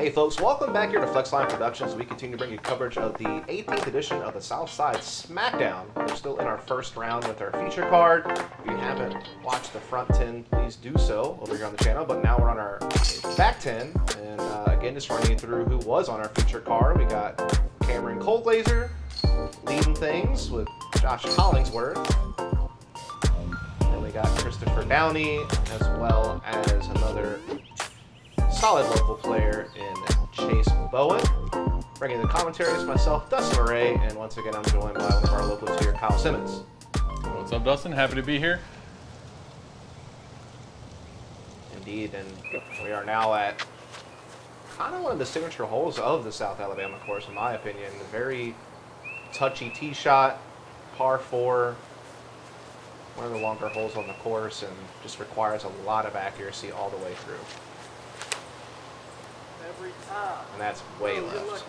Hey folks, welcome back here to Flexline Productions. We continue bringing coverage of the 18th edition of the Southside Smackdown. We're still in our first round with our feature card. If you haven't watched the front 10, please do so over here on the channel. But now we're on our back 10, and again, just running you through who was on our feature card. We got Cameron Colglazier leading things with Josh Hollingsworth. And we got Christopher Downey, as well as another solid local player in Chase Bowen. Bringing the commentary is myself, Dustin Mouret, and once again I'm joined by one of our locals here, Kyle Simmons. What's up, Dustin? Happy to be here. Indeed, and we are now at kind of one of the signature holes of the South Alabama course, in my opinion. A very touchy tee shot, par 4, one of the longer holes on the course, and just requires a lot of accuracy all the way through. And that's way left.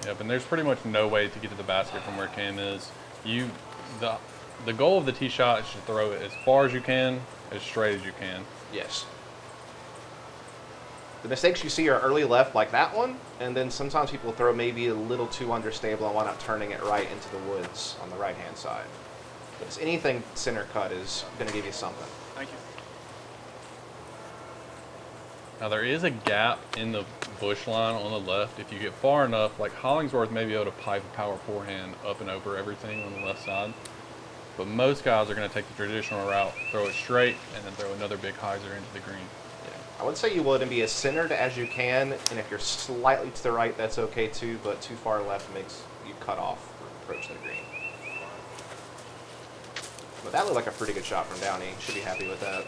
Yep, and there's pretty much no way to get to the basket from where Cam is. The goal of the tee shot is to throw it as far as you can, as straight as you can. Yes. The mistakes you see are early left, like that one, and then sometimes people throw maybe a little too understable and wind up turning it right into the woods on the right-hand side. But it's anything center cut is going to give you something. Thank you. Now there is a gap in the bush line on the left. If you get far enough, like Hollingsworth may be able to pipe a power forehand up and over everything on the left side. But most guys are going to take the traditional route, throw it straight, and then throw another big hyzer into the green. Yeah. I would say you would and be as centered as you can, and if you're slightly to the right, that's okay too, but too far left makes you cut off or approach the green. But that looked like a pretty good shot from Downey. Should be happy with that.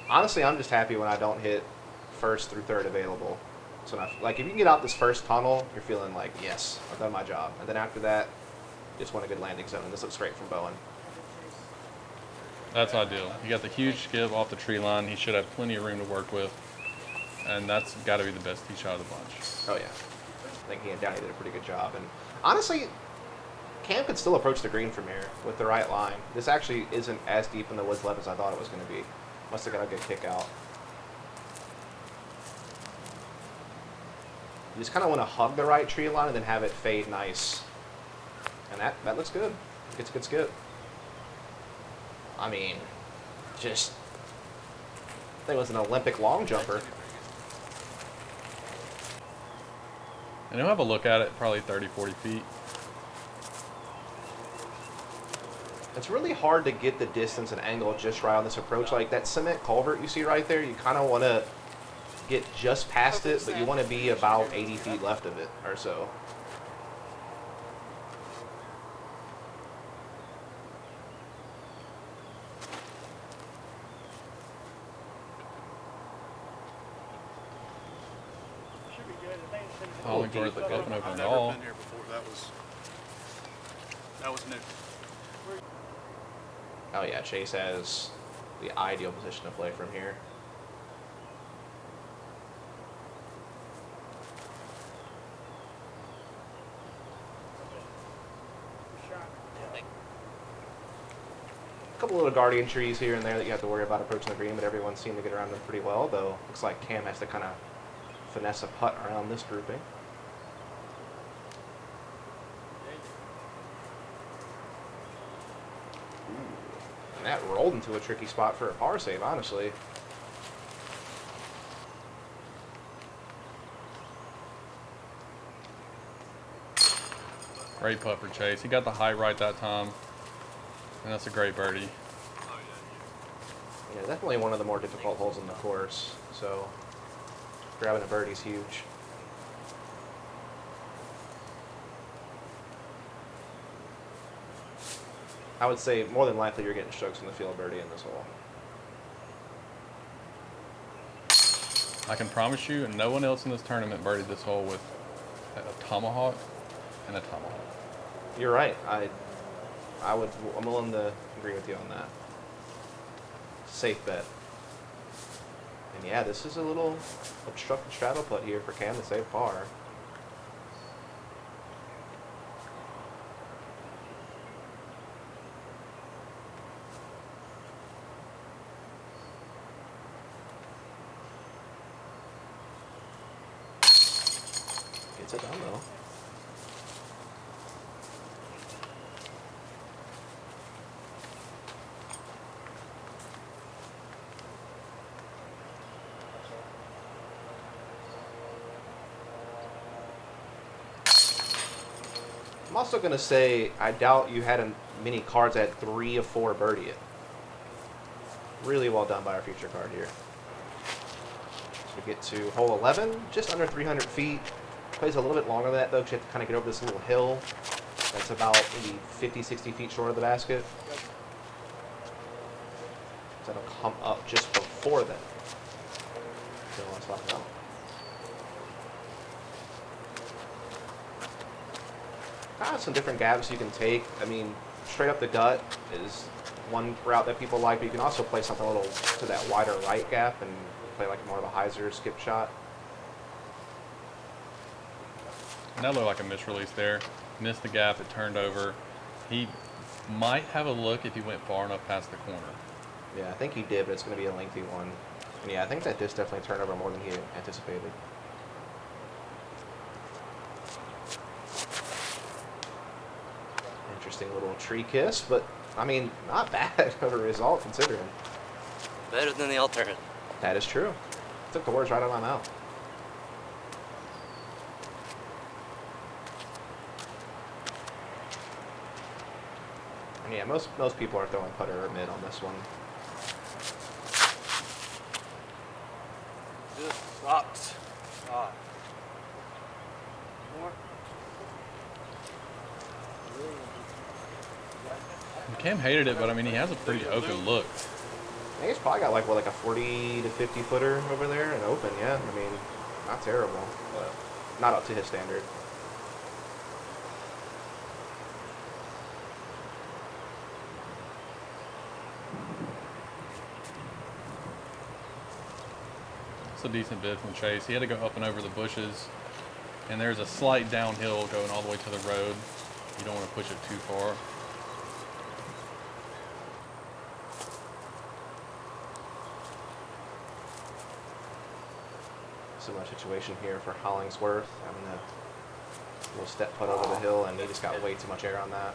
Honestly, I'm just happy when I don't hit first through third available. So, like, if you can get out this first tunnel, you're feeling like, yes, I've done my job. And then after that, just want a good landing zone. And this looks great from Bowen. That's ideal. You got the huge skip off the tree line. He should have plenty of room to work with. And that's got to be the best tee shot of the bunch. Oh, yeah. I think he and Downey did a pretty good job. And honestly, Cam could still approach the green from here with the right line. This actually isn't as deep in the woods left as I thought it was going to be. Must have got a good kick out. You just kind of want to hug the right tree line and then have it fade nice. And that looks good. It's a good skip. I mean, just, I think it was an Olympic long jumper. And he'll have a look at it probably 30, 40 feet. It's really hard to get the distance and angle just right on this approach. Like that cement culvert you see right there, you kind of want to get just past it, but you want to be about 80 feet left of it or so. Hollingsworth up and over I've and never all. been here before. That was new. Oh yeah, Chase has the ideal position to play from here. A couple little guardian trees here and there that you have to worry about approaching the green, but everyone seemed to get around them pretty well, though looks like Cam has to kind of finesse a putt around this grouping. And that rolled into a tricky spot for a par save, honestly. Great putt for Chase. He got the height right that time. And that's a great birdie. Yeah, definitely one of the more difficult holes in the course. So grabbing a birdie is huge. I would say more than likely you're getting strokes from the field birdie in this hole. I can promise you, no one else in this tournament birdied this hole with a tomahawk and a tomahawk. You're right. I'm willing to agree with you on that. Safe bet. And yeah, this is a little obstructed straddle putt here for Cam to save par. Nicely done, though. I'm also going to say, I doubt you had many cards that had 3 of 4 birdie it. Really well done by our feature card here. So we get to hole 11, just under 300 feet. Plays a little bit longer than that, though, because you have to kind of get over this little hill that's about maybe 50, 60 feet short of the basket. So that'll come up just before then. So let's talk about. Some different gaps you can take. I mean, straight up the gut is one route that people like, but you can also play something a little to that wider right gap and play like more of a hyzer skip shot. And that looked like a misrelease there. Missed the gap, it turned over. He might have a look if he went far enough past the corner. Yeah, I think he did, but it's going to be a lengthy one. And yeah, I think that this definitely turned over more than he anticipated. Interesting little tree kiss, but I mean, not bad of a result considering. Better than the alternate. That is true. Took the words right out of my mouth. And yeah, most people are throwing putter or mid on this one. Good rocks. More. Cam hated it, but I mean, he has a pretty open look. I think he's probably got like, what, like a 40 to 50 footer over there and open, yeah. I mean, not terrible, but not up to his standard. It's a decent bid from Chase. He had to go up and over the bushes, and there's a slight downhill going all the way to the road. You don't want to push it too far. Similar situation here for Hollingsworth. Having a little step putt over the hill, and he just got way too much air on that.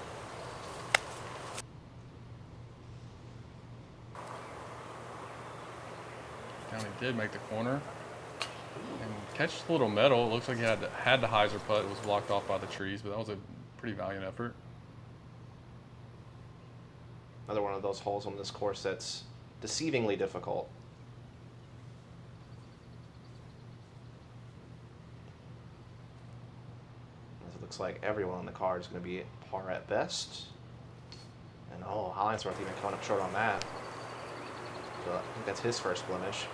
Downey did make the corner. And catches a little metal. It looks like he had the hyzer putt. It was blocked off by the trees, but that was a pretty valiant effort. Another one of those holes on this course that's deceivingly difficult. It looks like everyone on the card is going to be par at best. And oh, Hollingsworth even coming up short on that. So I think that's his first blemish.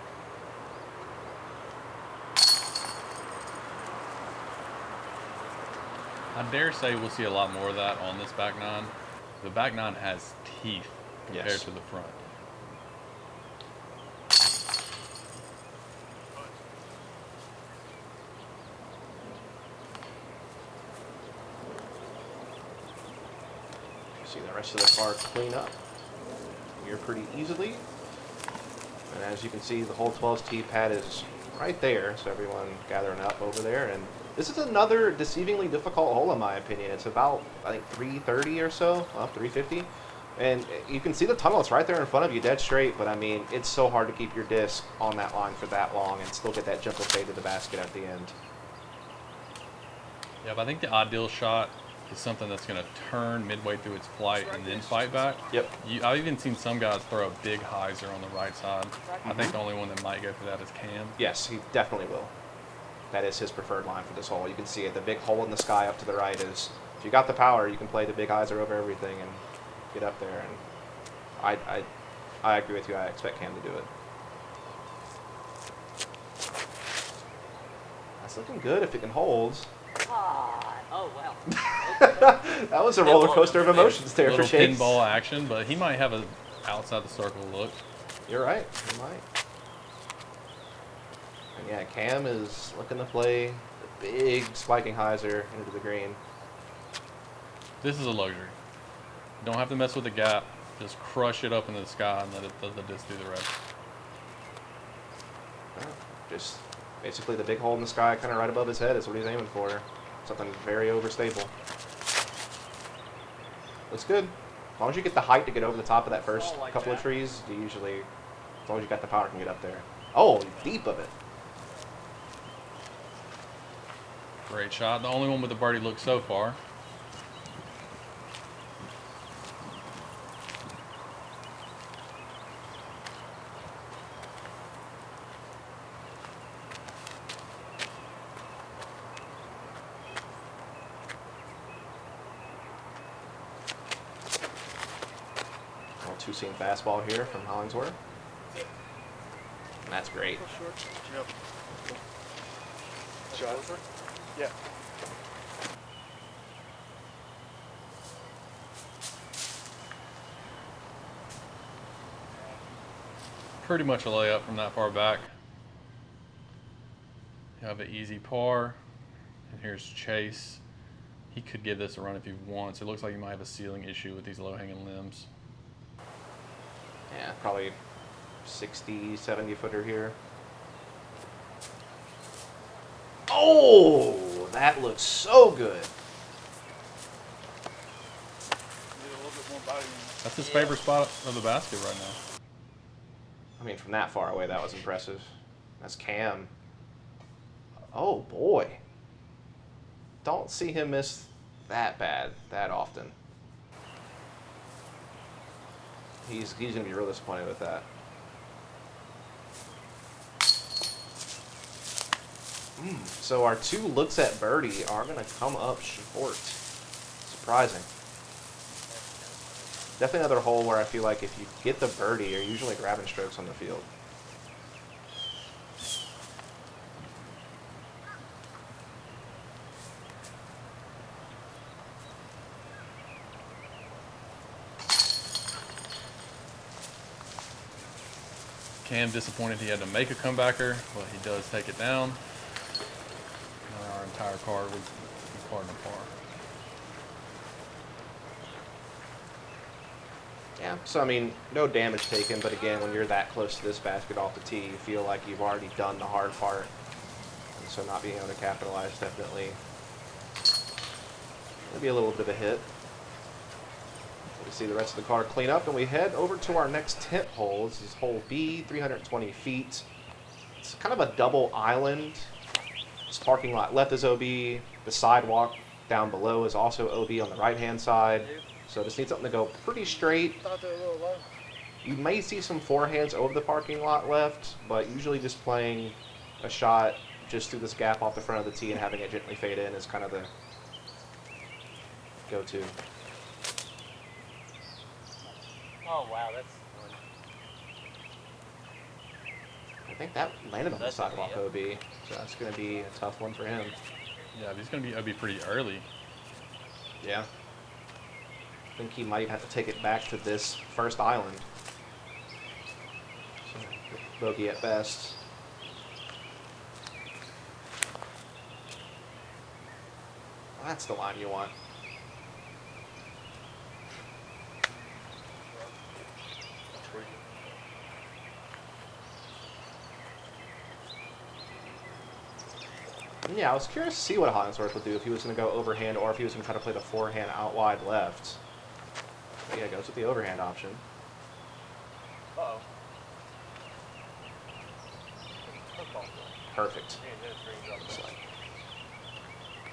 I dare say we'll see a lot more of that on this back nine. The back nine has teeth compared Yes. to the front. See the rest of the car clean up here pretty easily. And as you can see, the hole 12's tee pad is right there, so everyone gathering up over there. And this is another deceivingly difficult hole in my opinion. It's about, I think, 330 or so, well, 350. And you can see the tunnel, it's right there in front of you, dead straight, but I mean, it's so hard to keep your disc on that line for that long and still get that jumper fade to the basket at the end. Yeah, but I think the ideal shot is something that's going to turn midway through its flight and then fight back. Yep. I've even seen some guys throw a big hyzer on the right side. I think the only one that might go for that is Cam. Yes, he definitely will. That is his preferred line for this hole. You can see it, the big hole in the sky up to the right is, if you got the power, you can play the big hyzer over everything and get up there. And I agree with you. I expect Cam to do it. That's looking good if it can hold. Oh, wow. That was a roller coaster of emotions there for Little Chase. pinball action, but he might have a outside the circle look. You're right. He might. And yeah, Cam is looking to play the big spiking hyzer into the green. This is a luxury. You don't have to mess with the gap. Just crush it up into the sky and let the disc do the rest. Just Basically, the big hole in the sky kind of right above his head is what he's aiming for. Something very overstable. Looks good. As long as you get the height to get over the top of that first couple of trees, you usually, as long as you got the power, can get up there. Oh, deep of it. Great shot. The only one with the birdie look so far. Two-seam fastball here from Hollingsworth. And that's great. Yep. Shot. Yeah. Pretty much a layup from that far back. You have an easy par. And here's Chase. He could give this a run if he wants. It looks like he might have a ceiling issue with these low-hanging limbs. Yeah, probably 60, 70 footer here. Oh, that looks so good. Need a little bit more body. That's his favorite spot of the basket right now. I mean, from that far away, that was impressive. That's Cam. Oh, boy. Don't see him miss that bad that often. He's going to be real disappointed with that. So our two looks at birdie are going to come up short. Surprising. Definitely another hole where I feel like if you get the birdie, you're usually grabbing strokes on the field. Cam disappointed he had to make a comebacker, but he does take it down. And our entire card was cardinal par. Yeah, so I mean, no damage taken, but again, when you're that close to this basket off the tee, you feel like you've already done the hard part. And so not being able to capitalize definitely will be a little bit of a hit. We see the rest of the card clean up, and we head over to our next temp hole. This is hole B, 320 feet. It's kind of a double island. This parking lot left is OB. The sidewalk down below is also OB on the right-hand side. So just need something to go pretty straight. Thought they were a little low. You may see some forehands over the parking lot left, but usually just playing a shot just through this gap off the front of the tee and having it gently fade in is kind of the go-to. Oh, wow, that's I think that landed on the That's sidewalk OB, OB, so that's going to be a tough one for him. Yeah, he's going to be OB pretty early. Yeah. I think he might have to take it back to this first island. So, bogey at best. That's the line you want. Yeah, I was curious to see what Hollingsworth would do if he was going to go overhand or if he was going to try to play the forehand out wide left. But yeah, goes with the overhand option. Uh-oh. Perfect.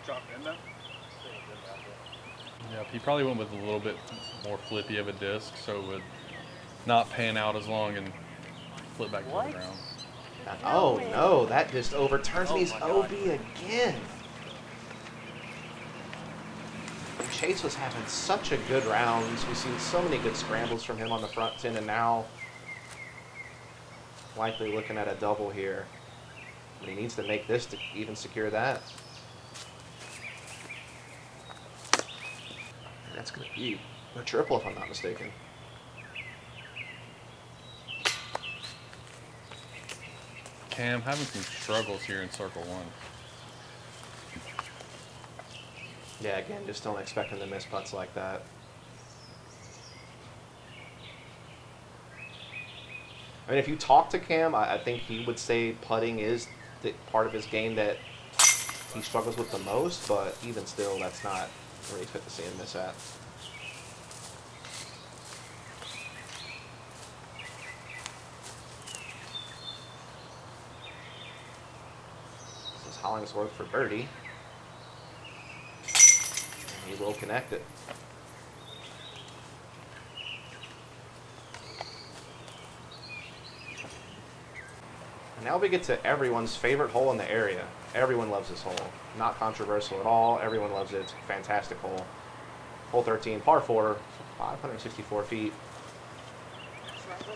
Drop in then. Yeah, he probably went with a little bit more flippy of a disc, so it would not pan out as long and flip back to the ground. Oh no, that just overturns Oh these my OB God. again. Chase was having such a good round. We've seen so many good scrambles from him on the front 10, and now likely looking at a double here. But he needs to make this to even secure that. And that's going to be a triple if I'm not mistaken. Cam having some struggles here in circle one. Yeah, again, just don't expect him to miss putts like that. I mean, if you talk to Cam, I think he would say putting is the part of his game that he struggles with the most, but even still, that's not where you expect to see him miss at. This is Hollingsworth for birdie. And he will connect it. And now we get to everyone's favorite hole in the area. Everyone loves this hole. Not controversial at all. Everyone loves it. It's a fantastic hole. Hole 13, par 4, 564 feet.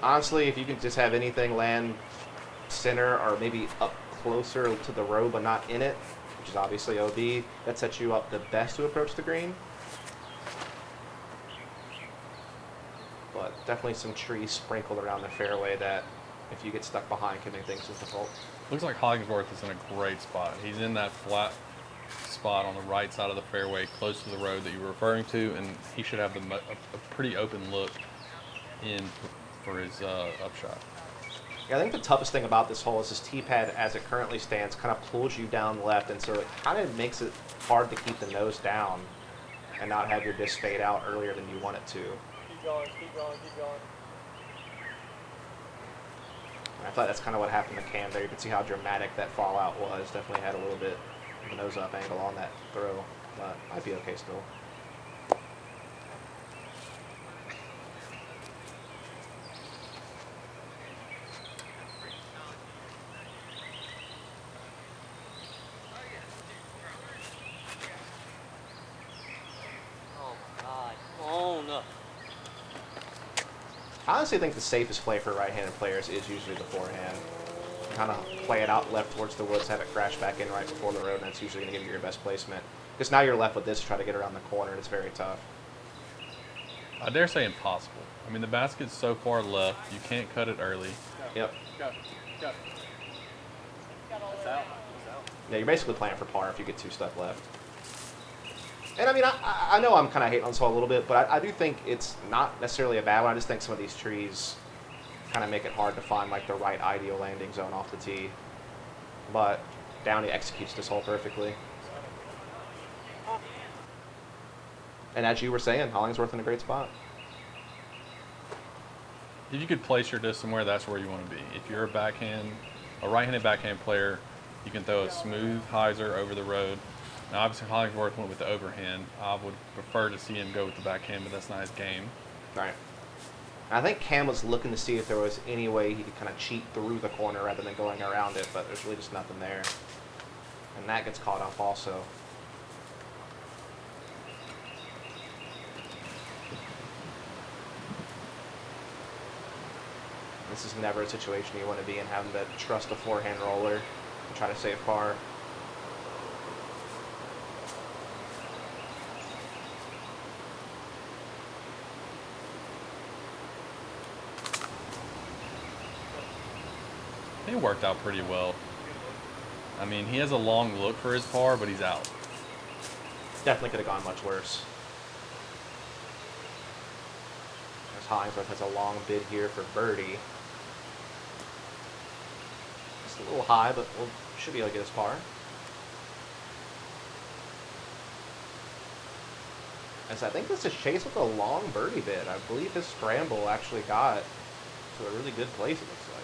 Honestly, if you can just have anything land center or maybe up closer to the road but not in it, which is obviously OB, that sets you up the best to approach the green. But definitely some trees sprinkled around the fairway that, if you get stuck behind, can make things difficult. Looks like Hollingsworth is in a great spot. He's in that flat spot on the right side of the fairway, close to the road that you were referring to, and he should have a pretty open look in for his upshot. Yeah, I think the toughest thing about this hole is this tee pad, as it currently stands, kind of pulls you down left, and so it kind of makes it hard to keep the nose down and not have your disc fade out earlier than you want it to. Keep going, keep going, keep going. I thought that's kind of what happened to Cam there. You can see how dramatic that fallout was. Definitely had a little bit of a nose-up angle on that throw, but might be okay still. Oh my God. Oh no. I honestly think the safest play for right-handed players is usually the forehand. Kind of play it out left towards the woods, have it crash back in right before the road, and that's usually going to give you your best placement. Because now you're left with this to try to get around the corner, and it's very tough. I dare say impossible. I mean, the basket's so far left, you can't cut it early. Yep. Go. Go. That's out. That's out. Yeah, you're basically playing for par if you get two stuck left. And I mean, I know I'm kind of hating on this hole a little bit, but I do think it's not necessarily a bad one. I just think some of these trees kind of make it hard to find like the right ideal landing zone off the tee. But Downey executes this hole perfectly. And as you were saying, Hollingsworth in a great spot. If you could place your disc somewhere, that's where you want to be. If you're a right-handed backhand player, you can throw a smooth hyzer over the road. Now, obviously, Hollingsworth went with the overhand. I would prefer to see him go with the backhand, but that's not his game. Right. I think Cam was looking to see if there was any way he could kind of cheat through the corner rather than going around it, but there's really just nothing there. And that gets caught up also. This is never a situation you want to be in, having to trust a forehand roller and try to save par. It worked out pretty well. I mean, he has a long look for his par, but he's out. Definitely could have gone much worse. As Hollingsworth has a long bid here for birdie. It's a little high, but we'll should be able to get his par. As I think this is Chase with a long birdie bid. I believe his scramble actually got to a really good place, it looks like.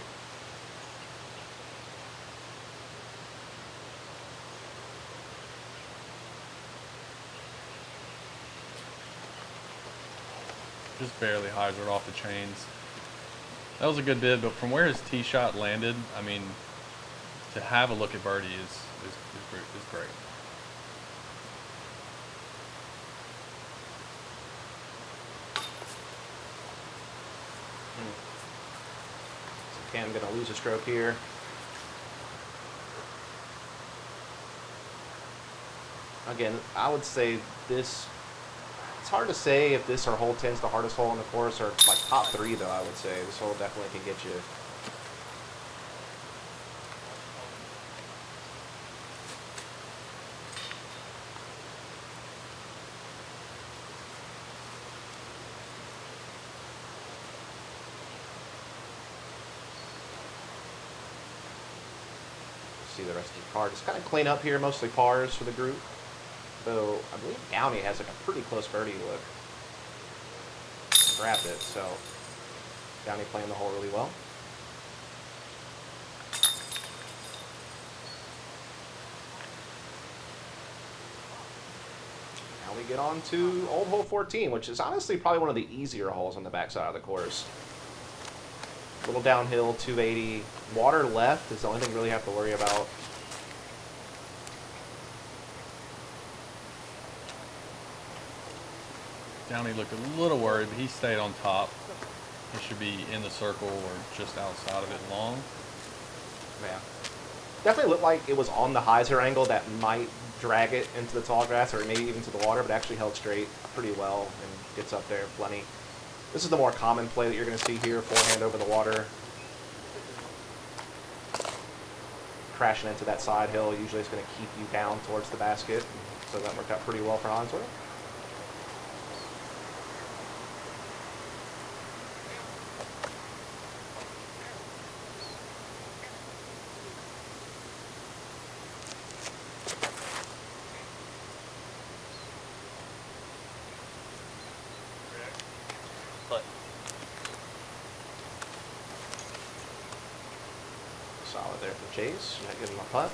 Just barely hyzered off the chains. That was a good bid, but from where his tee shot landed, I mean, to have a look at birdie is great. So Cam gonna lose a stroke here. Again, I would say this. It's hard to say if this or hole 10 is the hardest hole on the course, or like top 3 though. I would say this hole definitely can get you. see the rest of the card. Just kind of clean up here, mostly pars for the group. Though I believe Downey has like a pretty close birdie look. Grabbed it, so Downey playing the hole really well. Now we get on to Old Hole 14, which is honestly probably one of the easier holes on the backside of the course. A little downhill, 280. Water left is the only thing you really have to worry about. Downey looked a little worried, but he stayed on top. He should be in the circle or just outside of it long. Yeah. Definitely looked like it was on the hyzer angle that might drag it into the tall grass or maybe even to the water, but actually held straight pretty well and gets up there plenty. This is the more common play that you're going to see here, forehand over the water. Crashing into that side hill usually is going to keep you down towards the basket, so that worked out pretty well for Hollingsworth. But Solid there for Chase. Not giving him a putt.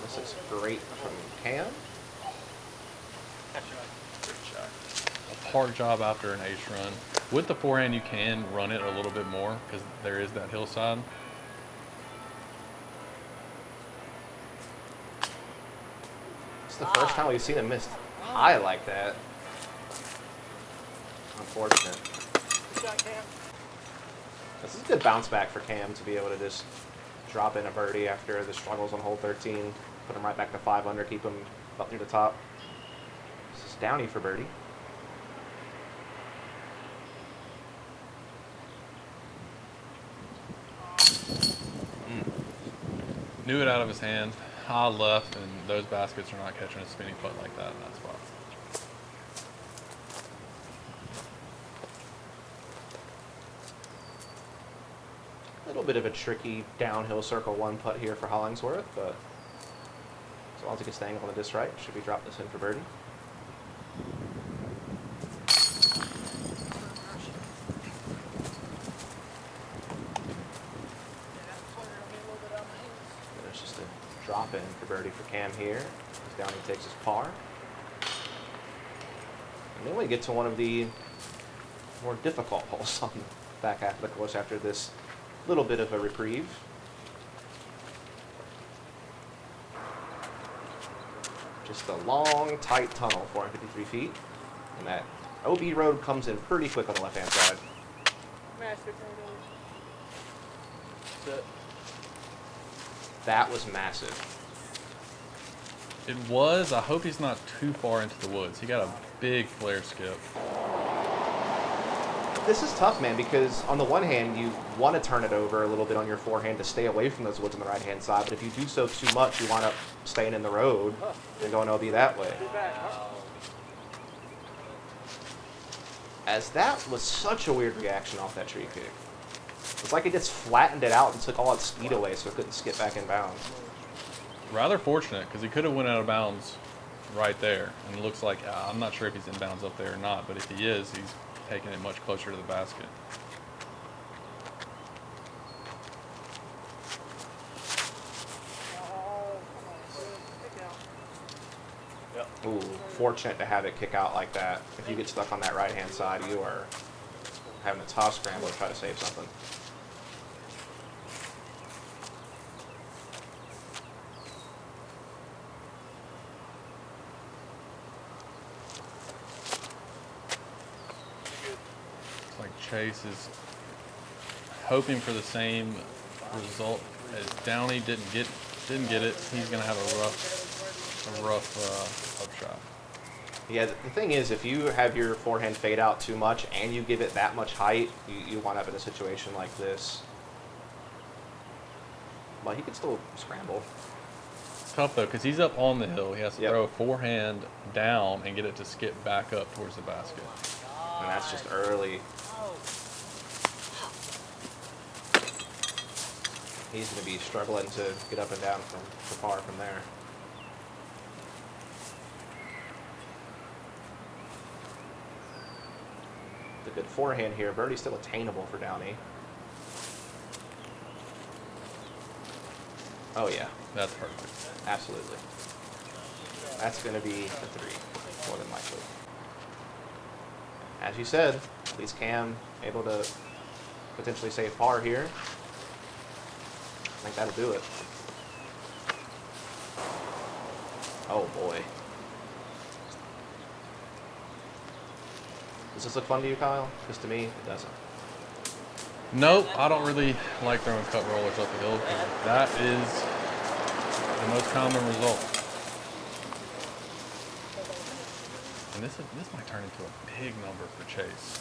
This is great from Cam. A par job after an ace run. With the forehand, you can run it a little bit more because there is that hillside. It's the first time we've seen him miss high like that. Unfortunate. Good shot, Cam. This is a good bounce back for Cam to be able to just drop in a birdie after the struggles on hole 13. Put him right back to 5 under, keep him up near the top. This is Downey for birdie. Knew it out of his hand. High left, and those baskets are not catching a spinning putt like that in that spot. A little bit of a tricky downhill circle 1 putt here for Hollingsworth, but as long as he gets the angle on the disc right, should be dropping this in for birdie. There's just a drop in for birdie for Cam here. As Downey takes his par. And then we get to one of the more difficult holes on the back half of the course after this little bit of a reprieve. Just a long, tight tunnel, 453 feet. And that OB road comes in pretty quick on the left-hand side. Massive tornado. That was massive. It was. I hope he's not too far into the woods. He got a big flare skip. This is tough, man, because on the one hand, you want to turn it over a little bit on your forehand to stay away from those woods on the right-hand side, but if you do so too much, you wind up staying in the road and going OB that way. Be back, huh? As that was such a weird reaction off that tree kick. It's like it just flattened it out and took all its speed away so it couldn't skip back in bounds. Rather fortunate, because he could have went out of bounds right there. And it looks like, I'm not sure if he's in bounds up there or not, but if he is, he's taking it much closer to the basket. Oh, come on, good. Kick out. Ooh, fortunate to have it kick out like that. If you get stuck on that right-hand side, you are having a tough scramble to try to save something. It's like Chase is hoping for the same result as Downey didn't get it. He's gonna have a rough upshot. Yeah, the thing is, if you have your forehand fade out too much and you give it that much height, you wind up in a situation like this. But he could still scramble. It's tough though, because he's up on the hill. He has to Yep. throw a forehand down and get it to skip back up towards the basket. And that's just early. He's going to be struggling to get up and down for par from there. The good forehand here. Birdie's still attainable for Downey. Oh, yeah. That's perfect. Absolutely. That's going to be the 3, more than likely. As you said, at least Cam able to potentially save par here. I think that'll do it. Oh, boy. Does this look fun to you, Kyle? Because to me, it doesn't. Nope, I don't really like throwing cut rollers up the hill because that is the most common result. And this might turn into a big number for Chase.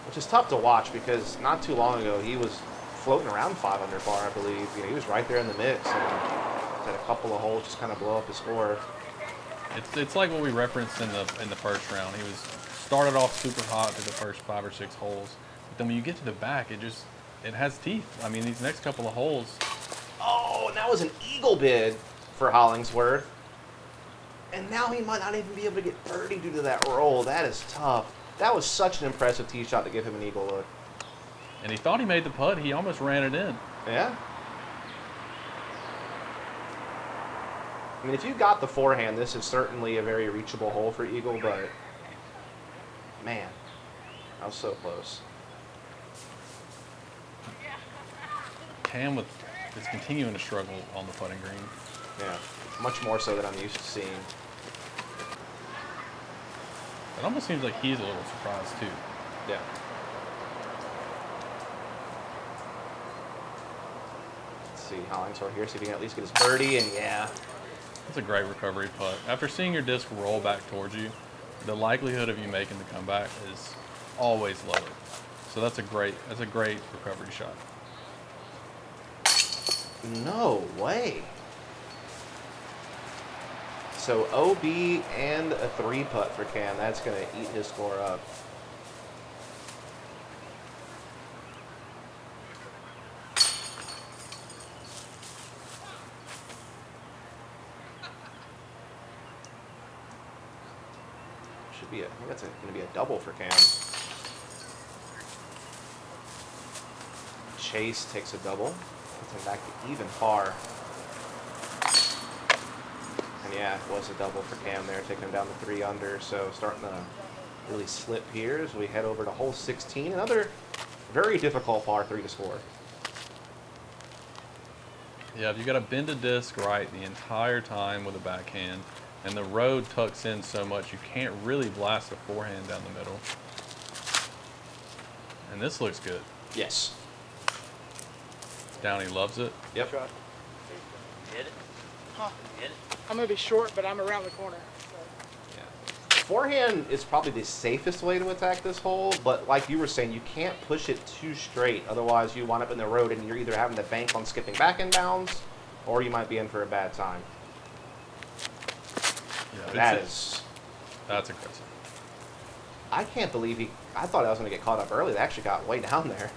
Which is tough to watch because not too long ago he was floating around 5 under par, I believe. You know, he was right there in the mix and had a couple of holes just kind of blow up his score. It's like what we referenced in the first round. He was started off super hot through the first 5 or 6 holes, but then when you get to the back, it has teeth. I mean, these next couple of holes. Oh, and that was an eagle bid for Hollingsworth. And now he might not even be able to get birdie due to that roll. That is tough. That was such an impressive tee shot to give him an eagle look. And he thought he made the putt. He almost ran it in. Yeah. I mean, if you got the forehand, this is certainly a very reachable hole for eagle, but man, that was so close. Cam is continuing to struggle on the putting green. Yeah, much more so than I'm used to seeing. It almost seems like he's a little surprised too. Yeah. Let's see Hollingsworth here, see if he can at least get his birdie, and yeah. It's a great recovery putt. After seeing your disc roll back towards you, the likelihood of you making the comeback is always lower. So that's a great recovery shot. No way. So OB and a 3 putt for Cam. That's going to eat his score up. Should be I think that's going to be a double for Cam. Chase takes a double. Puts him back to even par. And yeah, it was a double for Cam there, taking him down to 3 under. So starting to really slip here as we head over to hole 16. Another very difficult par 3 to score. Yeah, if you got to bend a disc right the entire time with a backhand, and the road tucks in so much you can't really blast a forehand down the middle. And this looks good. Yes. Downey loves it. Yep. Hit it. Huh. Hit it. I'm gonna be short, but I'm around the corner. So. Yeah. Forehand is probably the safest way to attack this hole, but like you were saying, you can't push it too straight. Otherwise, you wind up in the road and you're either having to bank on skipping back in bounds, or you might be in for a bad time. Yeah, That's aggressive. I can't believe I thought I was going to get caught up early. They actually got way down there.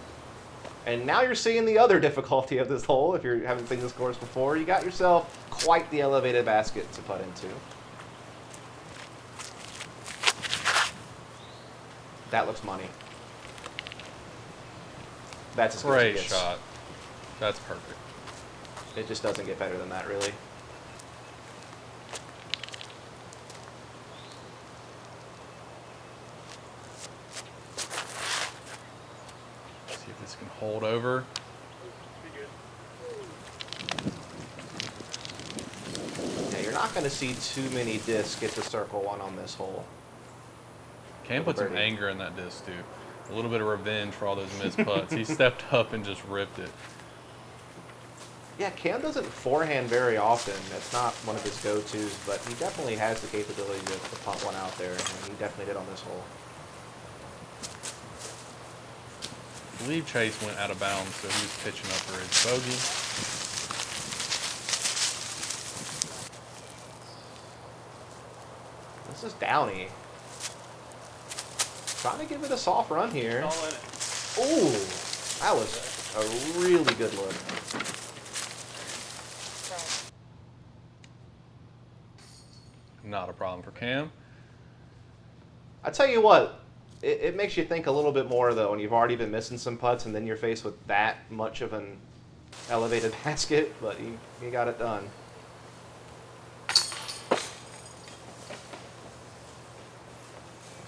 And now you're seeing the other difficulty of this hole. If you haven't seen this course before, you got yourself quite the elevated basket to putt into. That looks money. That's as good as it Great gets. shot. That's perfect. It just doesn't get better than that, really. See if this can hold over. Yeah, you're not going to see too many discs get to circle one on this hole. Cam put some birdie. anger in that disc too. A little bit of revenge for all those missed putts. He stepped up and just ripped it. Yeah, Cam doesn't forehand very often. That's not one of his go-tos, but he definitely has the capability to punt one out there, and he definitely did on this hole. I believe Chase went out of bounds, so he was pitching up for his bogey. This is Downey. Trying to give it a soft run here. All in it. Ooh, that was a really good look. Not a problem for Cam. I tell you what, it makes you think a little bit more though when you've already been missing some putts and then you're faced with that much of an elevated basket, but you got it done.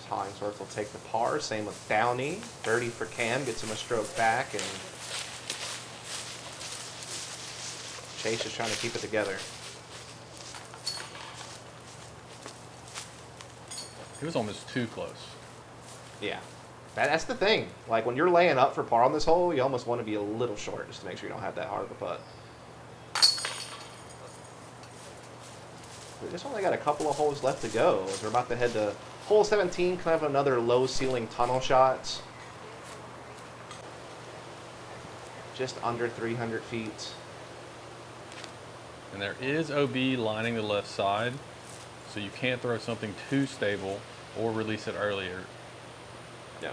Hollingsworth will take the par. Same with Downey. Birdie for Cam. Gets him a stroke back. And Chase is trying to keep it together. He was almost too close. Yeah. That's the thing. Like, when you're laying up for par on this hole, you almost want to be a little short just to make sure you don't have that hard of a putt. We just only got a couple of holes left to go. We're about to head to hole 17, kind of another low ceiling tunnel shot. Just under 300 feet. And there is OB lining the left side, so you can't throw something too stable or release it earlier. Yeah.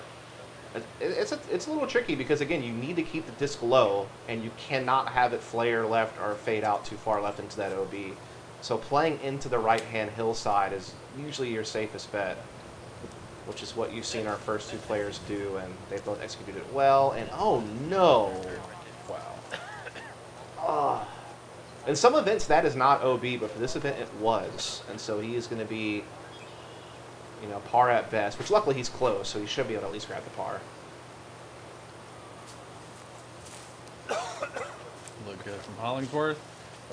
It's a little tricky because, again, you need to keep the disc low, and you cannot have it flare left or fade out too far left into that OB. So playing into the right-hand hillside is usually your safest bet, which is what you've seen our first two players do, and they both executed it well. And oh no! Wow. In some events that is not OB, but for this event it was, and so he is going to be, you know, par at best. Which luckily he's close, so he should be able to at least grab the par. Look good from Hollingsworth.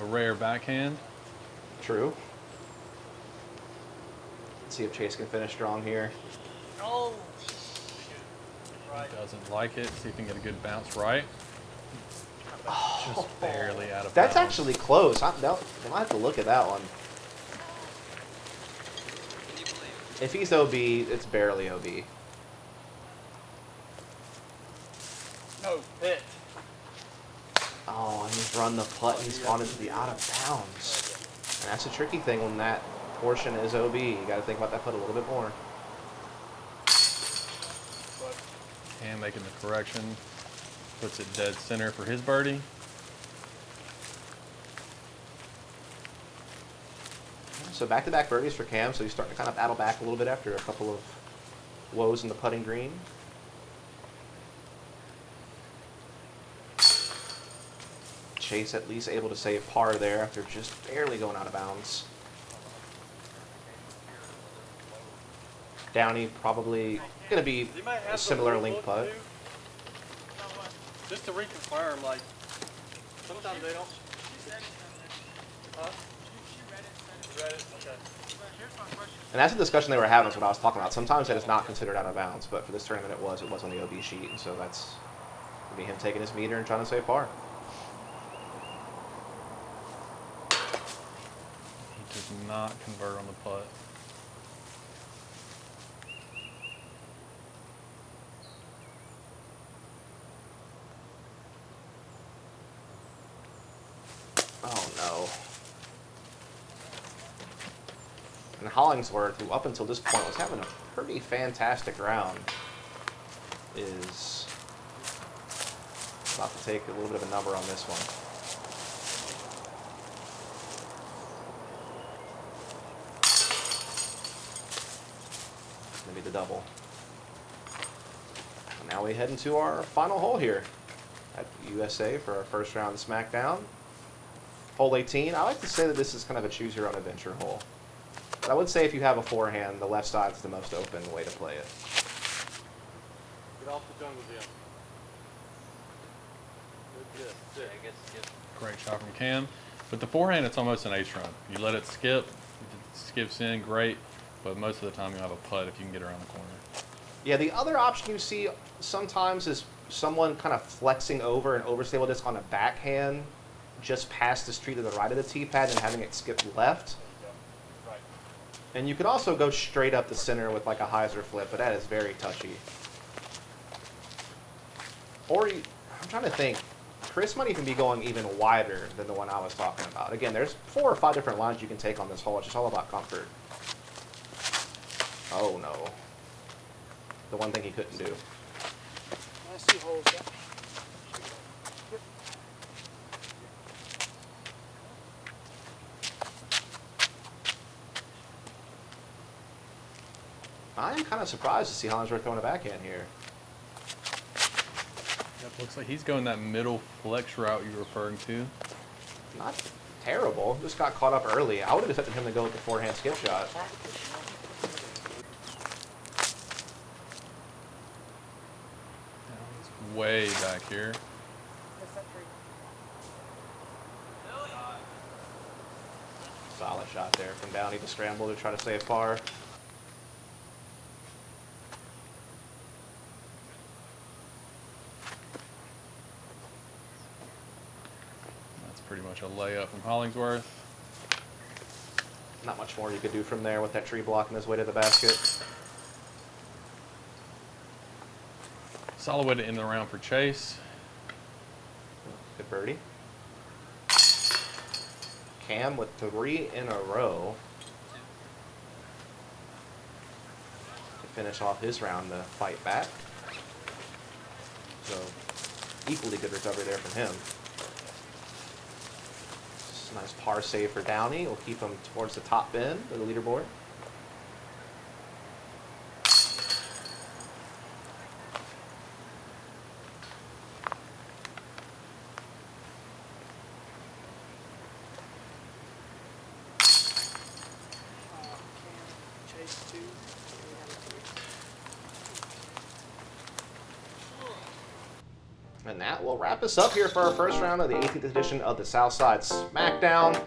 A rare backhand. True. Let's see if Chase can finish strong here. Oh. He doesn't like it. See if he can get a good bounce right. Just barely out of That's bounds. actually close. I might have to look at that one. If he's OB, it's barely OB. No, hit. Oh, and he's run the putt and he's gone into the out of bounds. And that's a tricky thing when that portion is OB. You got to think about that putt a little bit more. And making the correction. Puts it dead center for his birdie. So back-to-back birdies for Cam, so he's starting to kind of battle back a little bit after a couple of woes in the putting green. Chase at least able to save par there after just barely going out of bounds. Downey probably going to be a similar link putt. Just to reconfirm, like, sometimes they don't. Huh? Read it? Okay. And that's a discussion they were having, that's what I was talking about. Sometimes that is not considered out of bounds, but for this tournament it was on the OB sheet, and so that's going to be him taking his meter and trying to save par. He does not convert on the putt. Oh no. And Hollingsworth, who up until this point was having a pretty fantastic round, is about to take a little bit of a number on this one. Maybe the double. And now we head into our final hole here at USA for our first round of Smackdown. Hole 18. I like to say that this is kind of a choose-your-own-adventure hole. But I would say if you have a forehand, the left side is the most open way to play it. Get off the jungle gym. Good, good. I guess Great shot from Cam. With the forehand, it's almost an ace run. You let it skip, if it skips in, great. But most of the time, you'll have a putt if you can get around the corner. Yeah, the other option you see sometimes is someone kind of flexing over an overstable disc on a backhand just past the street to the right of the tee pad and having it skip left. Right. And you could also go straight up the center with like a hyzer flip, but that is very touchy. Or I'm trying to think. Chris might even be going even wider than the one I was talking about. Again, there's 4 or 5 different lines you can take on this hole. It's just all about comfort. Oh no. The one thing he couldn't do. Last 2 holes. I'm kind of surprised to see Hollingsworth throwing a backhand here. Yep, looks like he's going that middle flex route you're referring to. Not terrible. Just got caught up early. I would have expected him to go with the forehand skip shot. He's way back here. Solid shot there from Downey to scramble to try to stay par. That's pretty much a layup from Hollingsworth. Not much more you could do from there with that tree blocking his way to the basket. Solid way to end the round for Chase. Good birdie. Cam with 3 in a row to finish off his round to fight back. So equally good recovery there from him. Just a nice par save for Downey. Will keep him towards the top end of the leaderboard. Chase 2. And that will wrap us up here for our first round of the 18th edition of the Southside Smackdown.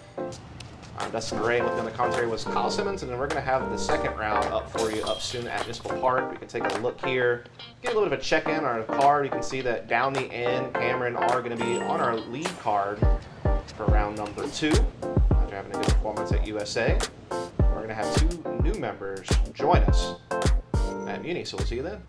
I'm Dustin Mouret. With me on the commentary was Kyle Simmons, and then we're going to have the second round up for you up soon at Municipal Park. We can take a look here, get a little bit of a check-in on our card. You can see that Downey and Cameron are going to be on our lead card for round number 2 after having a good performance at USA. We're going to have 2 new members join us at Muni, so we'll see you then.